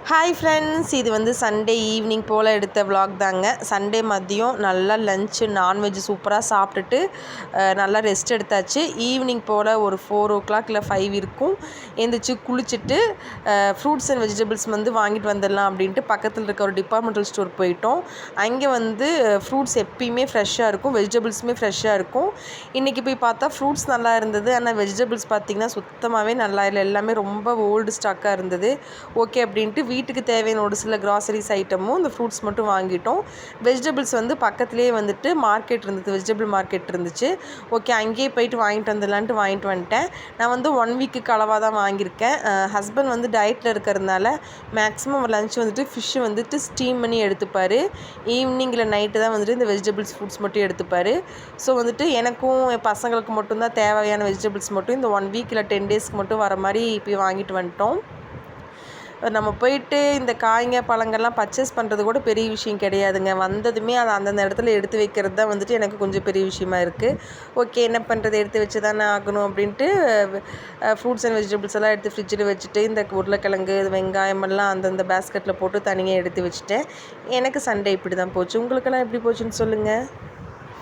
Hi friends, இது வந்து Sunday evening போல் எடுத்த விலாக் தாங்க. சண்டே மதியம் நல்லா லஞ்சு நான்வெஜ் சூப்பராக சாப்பிட்டுட்டு நல்லா ரெஸ்ட் எடுத்தாச்சு. ஈவினிங் போல் ஒரு 4 இல்லை 5 இருக்கும். எழுந்திரிச்சு குளிச்சுட்டு ஃப்ரூட்ஸ் அண்ட் வெஜிடபிள்ஸ் வந்து வாங்கிட்டு வந்துடலாம் அப்படின்ட்டு பக்கத்தில் இருக்க ஒரு டிபார்ட்மெண்டல் ஸ்டோர் போயிட்டோம். அங்கே வந்து ஃப்ரூட்ஸ் எப்பயுமே ஃப்ரெஷ்ஷாக இருக்கும், வெஜிடபிள்ஸுமே ஃப்ரெஷ்ஷாக இருக்கும். இன்றைக்கி போய் பார்த்தா ஃப்ரூட்ஸ் நல்லா இருந்தது, ஆனால் வெஜிடபிள்ஸ் பார்த்திங்கன்னா சுத்தமாகவே நல்லா இல்லை. எல்லாமே ரொம்ப ஓல்டு ஸ்டாக்காக இருந்தது. ஓகே அப்படின்ட்டு வீட்டுக்கு தேவையான ஒரு சில கிராசரிஸ் ஐட்டமும் இந்த ஃப்ரூட்ஸ் மட்டும் வாங்கிட்டோம். வெஜிடபிள்ஸ் வந்து பக்கத்துலேயே வந்துட்டு மார்க்கெட் இருந்தது, வெஜிடபிள் மார்க்கெட் இருந்துச்சு. ஓகே, அங்கேயே போயிட்டு வாங்கிட்டு வந்துடலான்ட்டு வாங்கிட்டு வந்துட்டேன். நான் வந்து 1 வீக்குக்கு அளவாக தான் வாங்கியிருக்கேன். ஹஸ்பண்ட் வந்து டயட்டில் இருக்கிறதுனால மேக்ஸிமம் லஞ்ச் வந்துட்டு ஃபிஷ்ஷு வந்துட்டு ஸ்டீம் பண்ணி எடுத்துப்பார். ஈவினிங் இல்லை நைட்டு தான் வந்துட்டு இந்த வெஜிடபிள்ஸ் ஃப்ரூட்ஸ் மட்டும் எடுத்துப்பார். ஸோ வந்துட்டு எனக்கும் என் பசங்களுக்கு மட்டும்தான் தேவையான வெஜிடபிள்ஸ் மட்டும் இந்த 1 வீக் இல்லை 10 டேஸ்க்கு மட்டும் வர மாதிரி போய் வாங்கிட்டு வந்துட்டோம். நம்ம போயிட்டு இந்த காய்ங்க பழங்கள்லாம் பர்ச்சேஸ் பண்ணுறது கூட பெரிய விஷயம் கிடையாதுங்க. வந்ததுமே அதை அந்தந்த இடத்துல எடுத்து வைக்கிறது தான் வந்துட்டு எனக்கு கொஞ்சம் பெரிய விஷயமா இருக்குது. ஓகே, என்ன பண்ணுறது, எடுத்து வச்சு தானே ஆகணும் அப்படின்ட்டு ஃப்ரூட்ஸ் அண்ட் வெஜிடபிள்ஸ் எல்லாம் எடுத்து ஃப்ரிட்ஜில் வச்சுட்டு இந்த உருளைக்கிழங்கு வெங்காயமெல்லாம் அந்தந்த பேஸ்கெட்டில் போட்டு தனியாக எடுத்து வச்சுட்டேன். எனக்கு சண்டே இப்படி தான் போச்சு. உங்களுக்கெல்லாம் எப்படி போச்சுன்னு சொல்லுங்கள்.